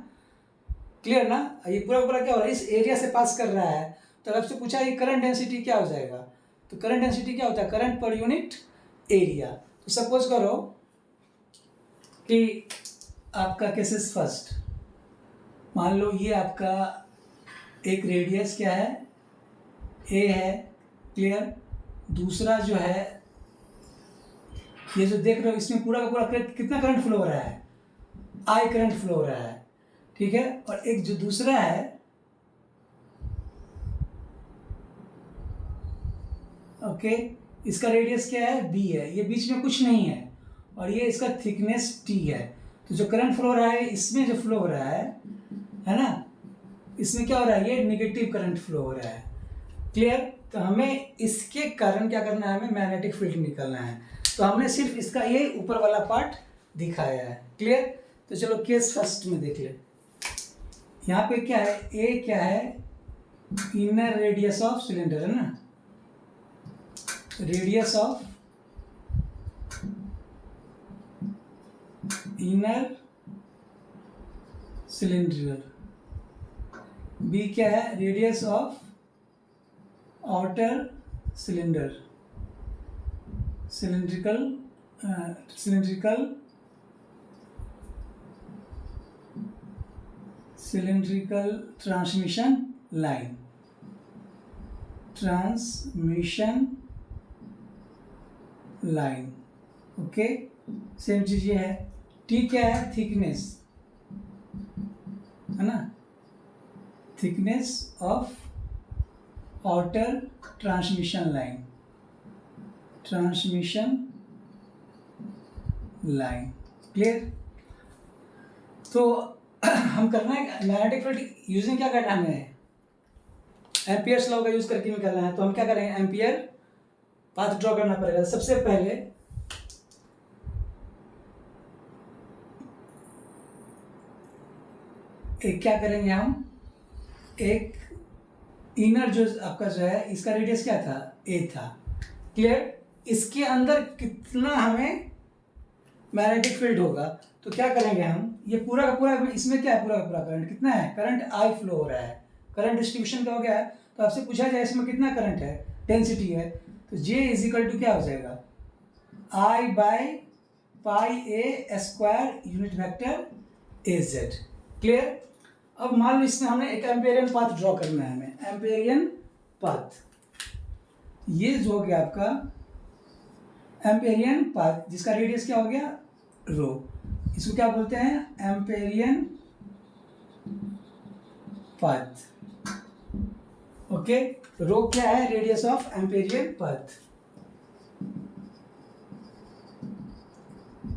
क्लियर ना, ये पूरा पूरा क्या हो रहा है, इस एरिया से पास कर रहा है। तो आपसे पूछा ये करंट डेंसिटी क्या हो जाएगा, तो करंट डेंसिटी क्या होता है, करंट पर यूनिट एरिया। तो सपोज करो कि आपका केसेस फर्स्ट, मान लो ये आपका एक रेडियस क्या है, ए है, क्लियर। दूसरा जो है ये जो देख रहे हो, इसमें पूरा का पूरा कितना करंट फ्लो हो रहा है, आई करंट फ्लो हो रहा है, ठीक है। और एक जो दूसरा है, ओके, इसका रेडियस क्या है, बी है, ये बीच में कुछ नहीं है, और ये इसका थिकनेस टी है। तो जो करंट फ्लो हो रहा है इसमें जो फ्लो हो रहा है ना, इसमें क्या हो रहा है, ये नेगेटिव करंट फ्लो हो रहा है, क्लियर। तो हमें इसके कारण क्या करना है, हमें मैग्नेटिक फील्ड निकालना है। तो हमने सिर्फ इसका ये ऊपर वाला पार्ट दिखाया है, क्लियर। तो चलो केस फर्स्ट में देख ले, यहाँ पे क्या है, ए क्या है, इनर रेडियस ऑफ सिलेंडर है ना, radius of inner cylinder. B क्या है, radius of outer cylinder, cylindrical transmission line, okay. Same चीज ये है। टी क्या है, थिकनेस है ना, thickness of outer transmission line, clear. तो हम करना है मैग्नेटिक फील्ड यूजिंग, क्या करना है हमें, एम्पियर्स लॉ का यूज करके निकालना है। तो हम क्या करेंगे, एम्पियर पाथ ड्रॉ करना पड़ेगा। सबसे पहले एक क्या करेंगे हम, एक इनर जो आपका जो है, इसका रेडियस क्या था, ए था, क्लियर। इसके अंदर कितना हमें मैग्नेटिक फील्ड होगा, तो क्या करेंगे हम, ये पूरा का पूरा, इसमें क्या है, पूरा का पूरा करंट कितना है, करंट आई फ्लो हो रहा है, करंट डिस्ट्रीब्यूशन क्या हो गया है। तो आपसे पूछा जाए इसमें कितना करंट है, डेंसिटी है, तो J इज इक्वल टू क्या हो जाएगा, I by pi A square unit vector A Z, clear. अब मान लो इसमें हमने एक एम्पेरियन पाथ ड्रॉ करना है हमें, एम्पेरियन पाथ, ये जो हो गया आपका एम्पेरियन पाथ, जिसका रेडियस क्या हो गया, रो। इसको क्या बोलते हैं, एम्पेरियन पाथ, ओके। रो क्या है, radius of Amperian path,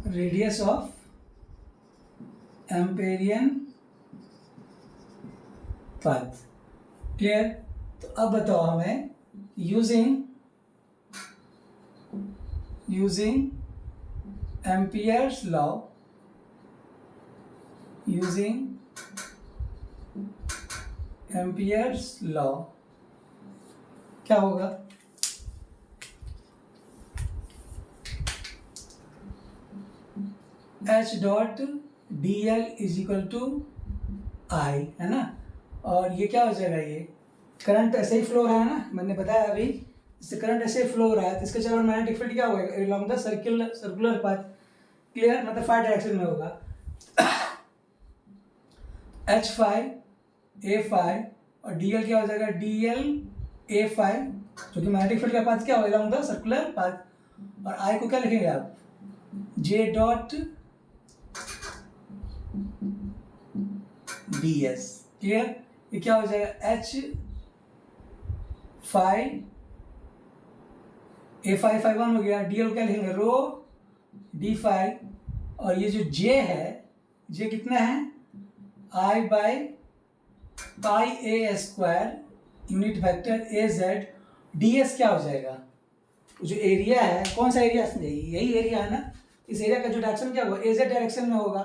radius of Amperian path, clear. तो अब बताओ हमें, यूजिंग एम्पियर्स लॉ, क्या होगा, H dot D L is equal to I, है ना। और ये क्या हो जाएगा, ये करंट ऐसे ही फ्लो हो रहा है ना, मैंने बताया अभी, इससे करंट ऐसे ही फ्लो हो रहा है, तो इसका चलो मैग्नेटिक फील्ड क्या होगा, along the circular path, clear, मतलब फाइव डायरेक्शन में होगा। H5 A5 और DL क्या हो जाएगा, DL A5, जो कि मैग्नेटिक फील्ड का पाथ क्या होगा, अलोंग द सर्कुलर पाथ। और I को क्या लिखेंगे आप, J डॉट DS, क्लियर। ये क्या हो जाएगा, H5 A5 1 हो गया, DL क्या लिखेंगे, रो D5, और ये जो J है, J कितना है, I by pi A square unit vector A Z, DS क्या हो जाएगा, जो एरिया है, कौन सा एरिया, यही एरिया है ना, इस एरिया का जो डायरेक्शन क्या होगा, AZ डायरेक्शन में होगा,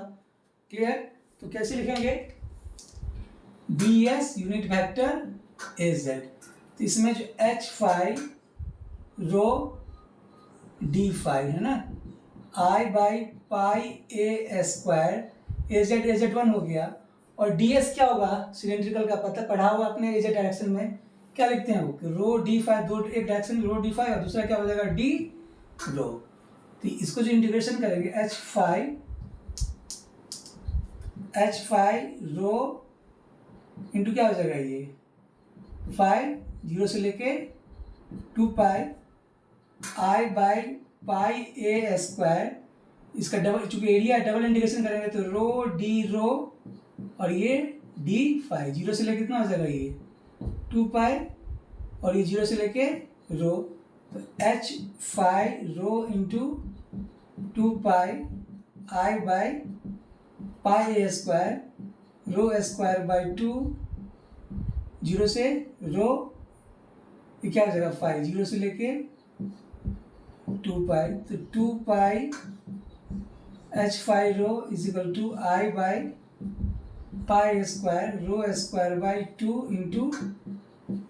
क्लियर। तो कैसे लिखेंगे, DS यूनिट वेक्टर AZ। तो इसमें जो H5 रो D5 है ना, I/πa² AZ1 हो गया। और DS क्या होगा, सिलेंड्रिकल का पता पढ़ा हुआ अपने AZ डायरेक्शन में क्या लिखते हैं वो, कि रो D5, दो एक डायरेक्शन रो D5 और दूसरा क्या हो जाएगा D रो। तो इसको जो इंटीग्रेशन करेंगे H5 रो इंटू क्या हो जाएगा, ये 5 0 से लेके 2π I/πa²। इसका डबल, चूंकि एरिया डबल इंटीग्रेशन करेंगे तो रो D रो और ये D5 0 से लेके कितना हो जाएगा, ये 2π और ये 0 से लेके रो, तो H5 rho into 2π I/πa² rho square by 2 0 से रो, ये क्या हो जाएगा 5 0 से लेके 2π, तो 2π H5 rho is equal to I/πa² rho square by 2 into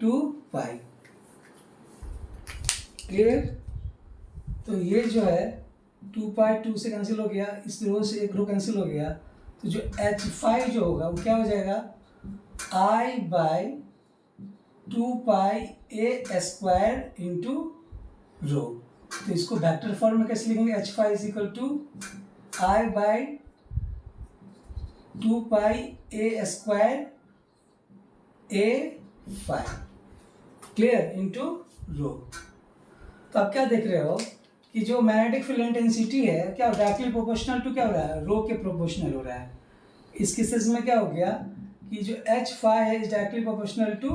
2π। Clear. तो ये जो है 2π 2 से कैंसिल हो गया, इस रो से एक रो कैंसिल हो गया, तो जो H5 जो होगा वो क्या हो जाएगा I/2πa² इंटू रो। तो इसको वेक्टर फॉर्म में कैसे लिखेंगे, H5 is equal to I/2πa² A5 clear into rho. तो आप क्या देख रहे हो कि जो मैग्नेटिक फील्ड इंटेंसिटी है क्या डायरेक्टली प्रोपोर्शनल टू क्या हो रहा है, रो के प्रोपोर्शनल हो रहा है। इस केसेस में क्या हो गया कि जो H5 है इज डायरेक्टली प्रोपोर्शनल टू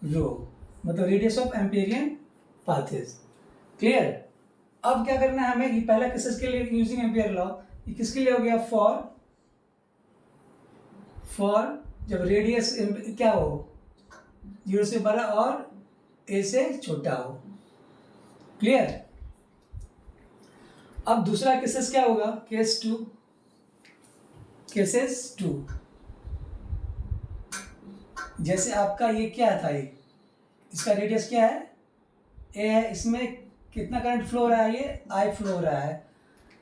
रो, मतलब रेडियस ऑफ एम्पेरियन पाथेस। क्लियर। अब क्या करना है हमें, ये पहला केसेस के लिए यूजिंग एम्पियर लॉ, ये किसके लिए हो गया, फॉर जब रेडियस क्या हो 0 से बड़ा और A से छोटा हो। क्लियर। अब दूसरा केसेस क्या होगा, केसेस टू। जैसे आपका ये क्या था, ये इसका रेडियस क्या है A है, इसमें कितना करंट फ्लो हो रहा है, ये I फ्लो हो रहा है।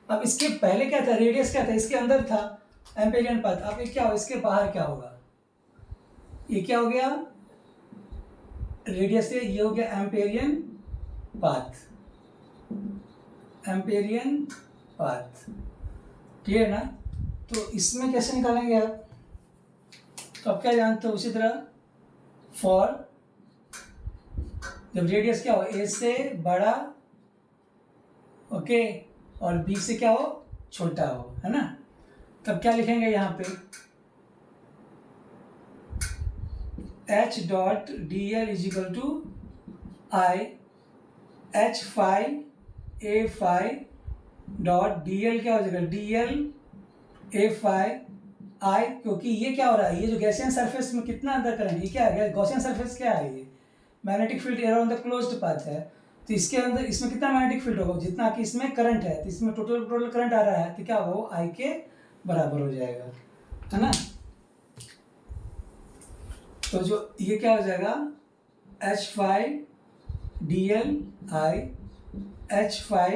अब इसके पहले क्या था, रेडियस क्या था, इसके अंदर था एम्पेरियन पाथ। अब ये क्या हो, इसके बाहर क्या होगा, ये क्या हो गया रेडियस से, ये हो गया एम्पेरियन पाथ। क्लियर ना। तो इसमें कैसे निकालेंगे आप, तो आप क्या जानते हो, उसी तरह फॉर जब रेडियस क्या हो A से बड़ा ओके और B से क्या हो छोटा हो, है ना, तब क्या लिखेंगे यहाँ पे H.dl is equal to I/H5A5 dot dl क्या हो जाएगा dl A5 I, क्योंकि ये क्या हो रहा है, ये जो गैसियन सरफेस में कितना अंदर करंट, ये क्या है गॉसियन सरफेस क्या है, ये magnetic field around the closed path है। तो इसके अंदर इसमें कितना मैग्नेटिक फील्ड होगा, जितना कि इसमें करंट है, तो इसमें टोटल करंट आ रहा है, तो क्या होगा वो I के बराबर हो जाएगा, है ना। तो जो ये क्या हो जाएगा H5 dl I H5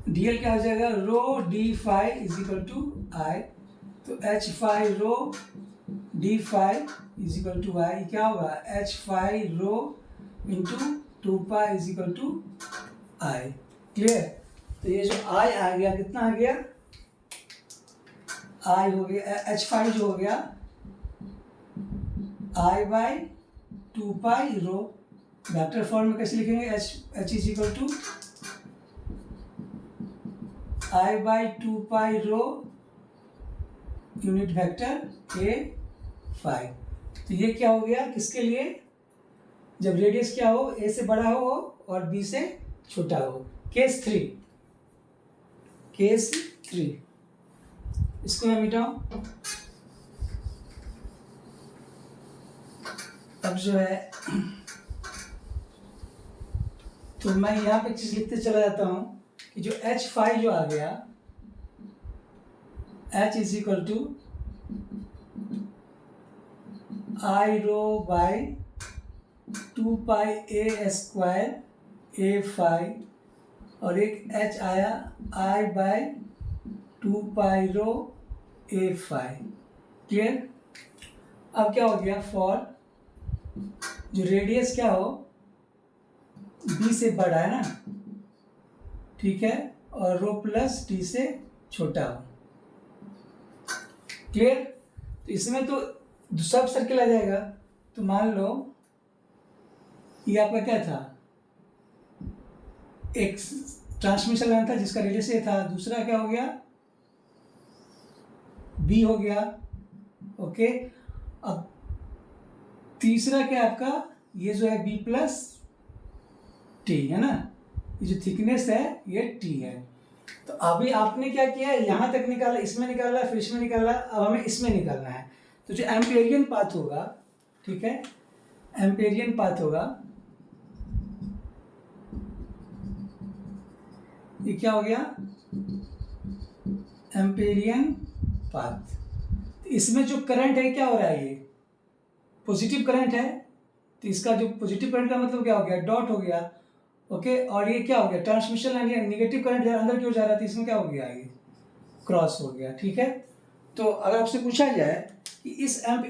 dl क्या हो जाएगा rho D5 is equal to I, तो H5 rho D5 is equal to I, क्या होगा H5 rho into 2π is equal to I। Clear. तो ये जो I आ गया कितना आ गया, I हो गया H5 जो हो गया I/2π रो। वेक्टर फॉर्म में कैसे लिखेंगे, H is equal to I/2π rho unit vector A5। तो ये क्या हो गया किसके लिए, जब रेडियस क्या हो A से बड़ा हो और B से छोटा हो। केस 3 इसको मैं मिटाऊं, अब जो है तो मैं यहाँ पे चीज लिखते चला जाता हूं कि जो H5 जो आ गया H is equal to I rho by 2 pi A square A phi और एक एच आया I by 2 pi rho A phi. Clear. अब क्या हो गया, फॉर जो रेडियस क्या हो बी से बड़ा है ना, ठीक है, और रो प्लस टी से छोटा हो। क्लियर। तो इसमें तो सब सर्किल आ जाएगा। तो मान लो ये आपका क्या था, एक ट्रांसमिशन लाइन था जिसका रेडियस ए था, दूसरा क्या हो गया बी हो गया। ओके, अब तीसरा क्या आपका ये जो है बी प्लस टी है ना, ये जो थिकनेस है ये टी है। तो अभी आपने क्या किया, यहाँ तक निकाला, इसमें निकाला, फिर इसमें निकाला, अब हमें इसमें निकालना है। तो जो एम्पेरियन पाथ होगा, ठीक है, एम्पेरियन पाथ होगा, ये क्या हो गया एम्पेरियन पाथ। तो इसमें जो करंट है क्या हो रहा है, ये पॉजिटिव करंट है। तो इसका जो पॉजिटिव करंट का मतलब क्या हो गया, डॉट हो गया। ओके, और ये क्या हो गया ट्रांसमिशन लाइन, ये निगेटिव करंट अंदर क्यों जा रहा था, इसमें क्या हो गया ये क्रॉस हो गया। ठीक है। तो अगर आपसे पूछा जाए कि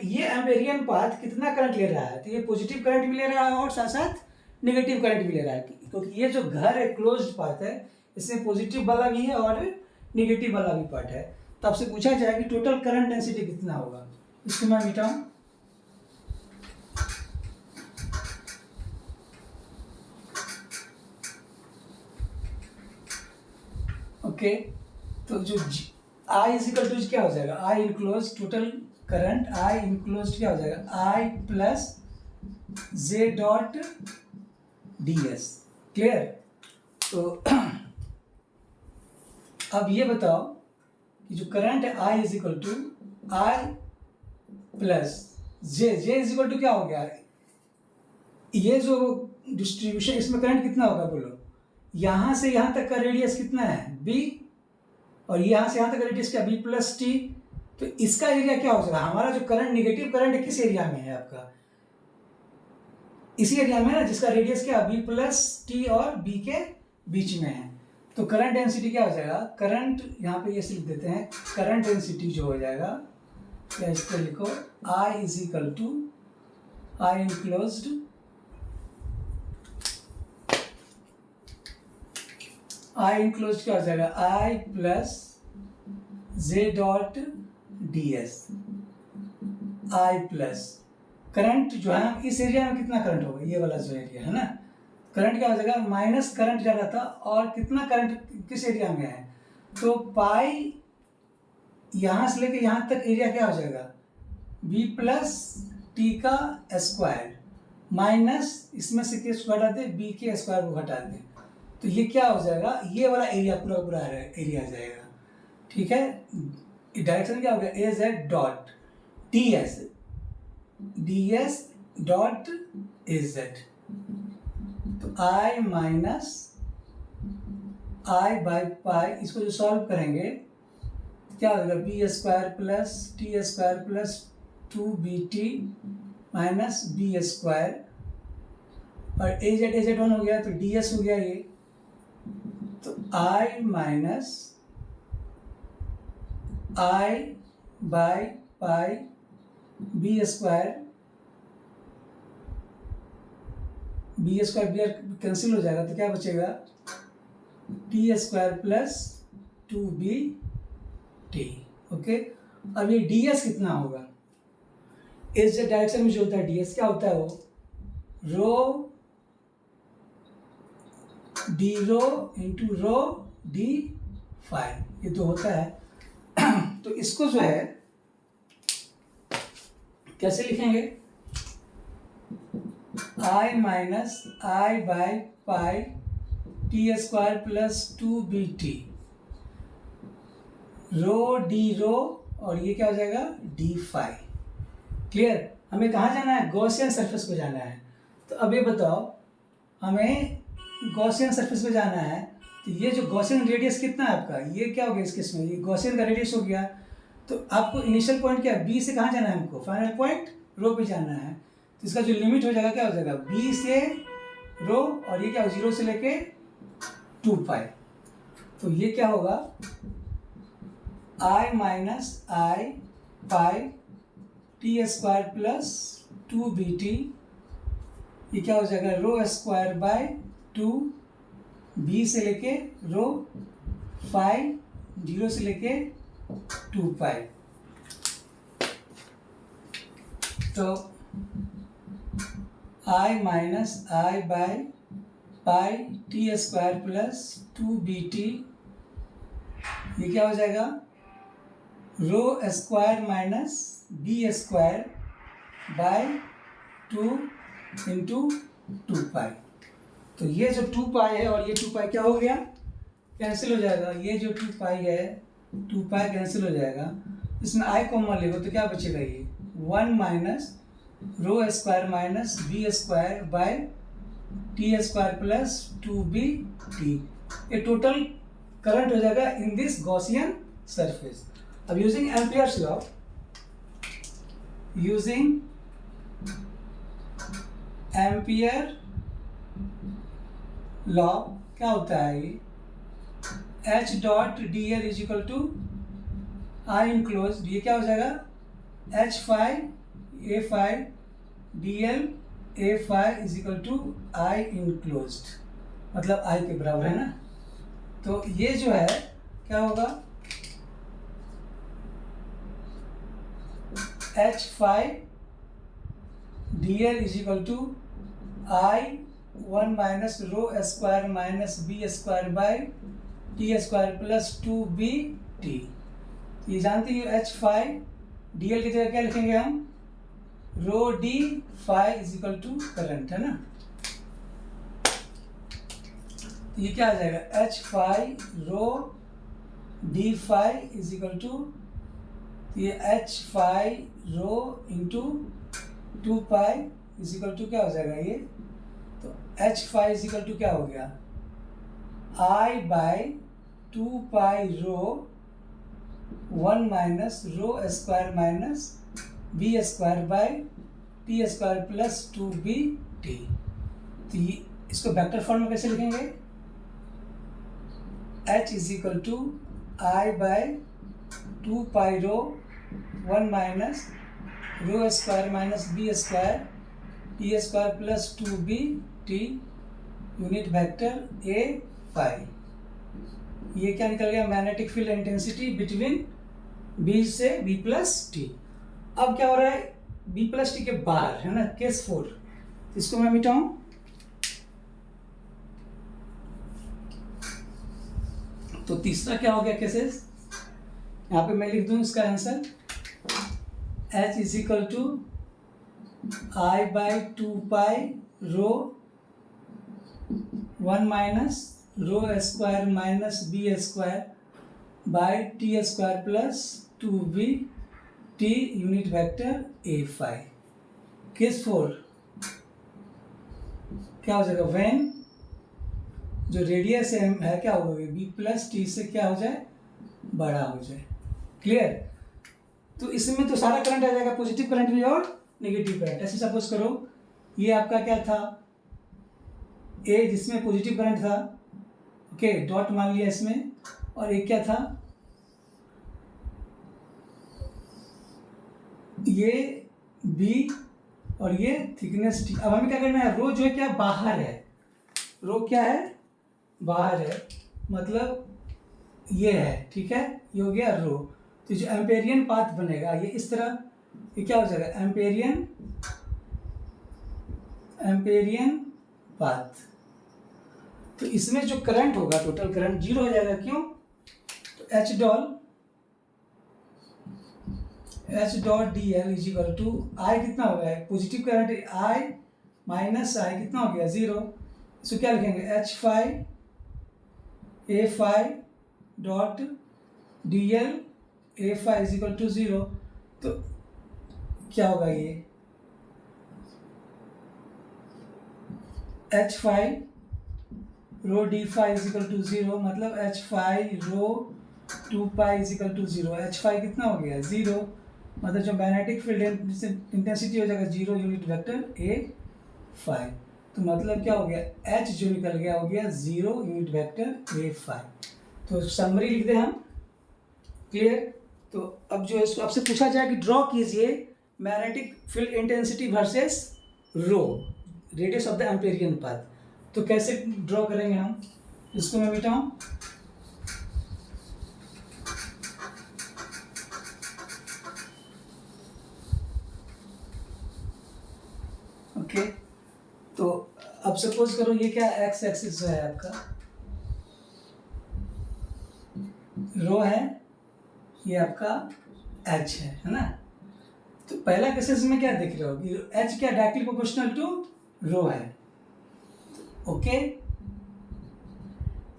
ये एम्पेरियन पाथ कितना करंट ले रहा है, तो ये पॉजिटिव करंट भी ले रहा है और साथ साथ नेगेटिव करंट भी ले रहा है, क्योंकि ये जो घर है क्लोज्ड पाथ है, इसमें पॉजिटिव वाला भी है और नेगेटिव वाला भी पार्ट है। तो आपसे पूछा जाए कि टोटल करंट डेंसिटी कितना होगा, इसको मैं मिटाऊं। ओके, तो जो आई इजिकल टू क्या हो जाएगा, I enclose total current, I enclose क्या हो जाएगा, I plus J dot D S. Clear. तो अब ये बताओ कि जो करंट है I is equal to I plus J, J is equal to क्या हो गया, ये जो डिस्ट्रीब्यूशन इसमें करंट कितना होगा बोलो, यहाँ से यहाँ तक का रेडियस कितना है बी, और यहाँ से यहाँ तक का रेडियस क्या बी प्लस टी। तो इसका एरिया क्या हो जाएगा, हमारा जो करंट नेगेटिव करंट किस एरिया में है आपका, इसी एरिया में ना जिसका रेडियस क्या बी प्लस टी और बी के बीच में है। तो करंट डेंसिटी क्या हो जाएगा, करंट यहाँ पे ये लिख देते हैं, करंट डेंसिटी जो हो जाएगा क्या, इस पर लिखो I is equal to I enclosed I enclosed क्या हो जाएगा, I plus J dot D S, I plus current जो है इस एरिया में कितना करंट होगा, ये वाला जो एरिया है ना, करंट क्या हो जाएगा माइनस करंट जा रहा था, और कितना करंट किस एरिया में है, तो पाई यहाँ से लेके यहाँ तक एरिया क्या हो जाएगा बी प्लस टी का स्क्वायर माइनस इसमें से के स्क्वायर हटा दे, बी के स्क्वायर को हटा दे, तो ये क्या हो जाएगा, ये वाला एरिया पूरा पूरा एरिया जाएगा। ठीक है। डायरेक्शन क्या हो गया, A Z dot D S dot A Z. तो आई माइनस आई बाई पाई, इसको जो सॉल्व करेंगे क्या होगा, B square plus T square plus 2bt minus B square, और ए जेड वन हो गया तो डी एस हो गया ये, तो I minus I by pi B square B cancel हो जाएगा, तो क्या बचेगा T square plus 2bt। Okay, अब ये डी एस कितना होगा, इस डायरेक्शन में जो होता है डी एस क्या होता है, वो रो D rho into rho D phi, ये तो होता है। तो इसको जो है कैसे लिखेंगे, I minus I by pi T square plus 2bt rho D rho, और ये क्या हो जाएगा डी फाई। क्लियर। हमें कहाँ जाना है, गॉसियन सरफेस को जाना है। तो अब ये बताओ, हमें गॉसियन सरफेस पे जाना है, तो ये जो गॉसियन रेडियस कितना है आपका, ये क्या हो गया इस केस में, ये गॉसियन का रेडियस हो गया। तो आपको इनिशियल पॉइंट क्या है, बी से कहाँ जाना है हमको, फाइनल पॉइंट रो पे जाना है, तो इसका जो लिमिट हो जाएगा क्या हो जाएगा, बी से रो, और ये क्या हो, 0 से लेके 2 पाई। तो ये क्या होगा, I minus I pi T square plus 2bt, ये क्या हो जाएगा, रो स्क्वायर बाय 2, बी से लेके रो, फाई 0 से लेके 2 पाई। तो I minus I by pi T square plus 2bt, ये क्या हो जाएगा, rho square minus B square by 2 into 2 pi. तो ये जो 2 पाई है और ये 2 पाई क्या हो गया, कैंसिल हो जाएगा, ये जो 2 पाई है 2 पाई कैंसिल हो जाएगा, इसमें आई कॉमन ले लो तो क्या बचेगा, ये 1 minus rho square minus B square by T square plus 2bt, ये टोटल करंट हो जाएगा इन दिस गॉसियन सरफेस। अब using Ampere's law, using Ampere law क्या होता है, ये H dot D L is equal to I enclose, ये क्या हो जाएगा, H five A phi d L A five is equal to I enclose, मतलब आई के बराबर है ना। तो ये जो है क्या होगा, H phi d L is equal to I 1 minus rho square minus B square by T square plus 2bt। ये जानते हो एच फाइव डी एल की जगह क्या लिखेंगे हम, rho D five is equal to current, है ना। तो ये क्या आ जाएगा, H five rho D five is equal to, ये H five rho into 2 pi is equal to क्या हो जाएगा ये, तो H five is equal to क्या हो गया, I by 2 pi rho 1 minus rho square minus B square by T square plus 2bt। तो ये इसको वेक्टर फॉर्म में कैसे लिखेंगे, h is equal to I by 2 pi rho 1 minus rho square minus B square t square plus 2bt unit vector A phi. ये क्या निकल गया, magnetic field intensity between b से बी प्लस टी। अब क्या हो रहा है, बी प्लस टी के बाहर है ना, केस 4, इसको मैं मिटाऊं, तो तीसरा क्या हो गया केसेस, यहाँ पे मैं लिख दूं इसका answer, h is equal to I by 2 pi rho 1 minus rho square minus B square by T square plus 2bt unit vector A phi. Case 4 क्या हो जाएगा, व्हेन जो रेडियस है क्या होगा, बी प्लस टी से क्या हो जाए, बड़ा हो जाए। क्लियर। तो इसमें तो सारा करंट आ जाएगा, पॉजिटिव करंट भी और नेगेटिव करंट। ऐसे सपोज करो ये आपका क्या था, ए जिसमें पॉजिटिव करंट था, ओके, डॉट मान लिया इसमें, और एक क्या था, ये बी और ये थिकनेस टी। अब हमें क्या करना है, रो जो है क्या बाहर है, रो क्या है बाहर है, मतलब ये है, ठीक है, ये हो गया रो। तो जो एम्पेरियन पाथ बनेगा ये इस तरह, ये क्या हो जाएगा, एम्पेरियन पाथ। तो इसमें जो करंट होगा टोटल करंट 0 हो जाएगा, क्यों, तो H dot D L is equal to I कितना हो गया, positive current I minus I कितना हो गया 0। इसको क्या लिखेंगे, H five A five dot D L A five is equal to 0। तो क्या होगा ये, H five rho D five is equal to 0, मतलब H five rho 2 pi is equal to 0। H five कितना हो गया 0, मतलब जो मैग्नेटिक फील्ड इंटेंसिटी हो जाएगा 0 यूनिट वेक्टर A5। तो मतलब क्या हो गया, H जो निकल गया हो गया 0 यूनिट वेक्टर A5। तो समरी लिख दें हम, क्लियर। तो अब जो इसको आपसे पूछा जाए कि ड्रॉ कीजिए magnetic field intensity versus rho, radius of the Amperian path, तो कैसे ड्रॉ करेंगे हम, इसको मैं मिटाऊं। ओके, तो अब सपोज करो ये क्या एक्स एक्सिस है आपका, रो है, ये आपका एच है ना। तो पहला केसेस में क्या देख रहे हो कि एच क्या डायरेक्टली प्रोपोर्शनल टू रो है। ओके,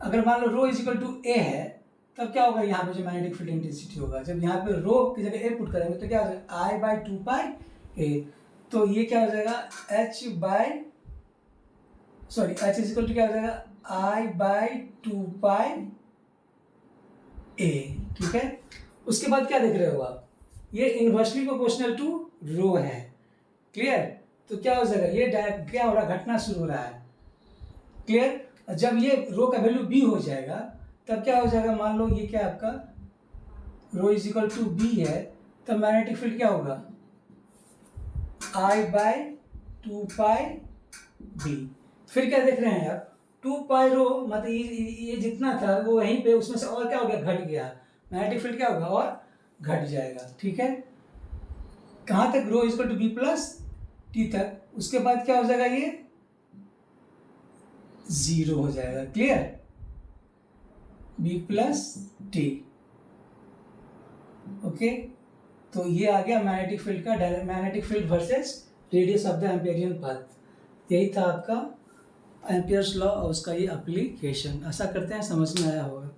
अगर मान लो रो इज इक्वल टू ए है, तब क्या होगा यहाँ पे जो मैग्नेटिक फील्ड इंटेंसिटी होगा, जब यहाँ पे रो की जगह ए पुट करेंगे तो क्या हो जाएगा आई बाई 2π a। तो ये क्या हो जाएगा एच इज इक्वल टू क्या हो जाएगा आई बाई 2π a, ठीक है। उसके बाद क्या देख रहे हो आप, ये इनवर्सली प्रोपोर्शनल टू रो है, क्लियर। तो क्या हो जाएगा, ये क्या हो रहा है, घटना शुरू हो रहा है, क्लियर। जब ये रो का वैल्यू b हो जाएगा तब क्या हो जाएगा, मान लो ये क्या आपका रो इज इक्वल टू b है, तब मैग्नेटिक फील्ड क्या होगा I बाई 2π b। फिर क्या देख रहे हैं आप, 2π रो मतलब ये जितना था वो वहीं पे उसमें से और क्या हो गया, घट गया, मैग्नेटिक फील्ड क्या होगा और घट जाएगा, ठीक है। कहाँ तक, rho is equal to b plus T तक, उसके बाद क्या हो जाएगा, ये 0 हो जाएगा, clear, b plus T. Okay, तो ये आ गया मैग्नेटिक फील्ड का, magnetic field versus radius of the Amperian path. यही था आपका एम्पियर्स लॉ और उसका ये एप्लीकेशन। आशा करते हैं समझ में आया होगा।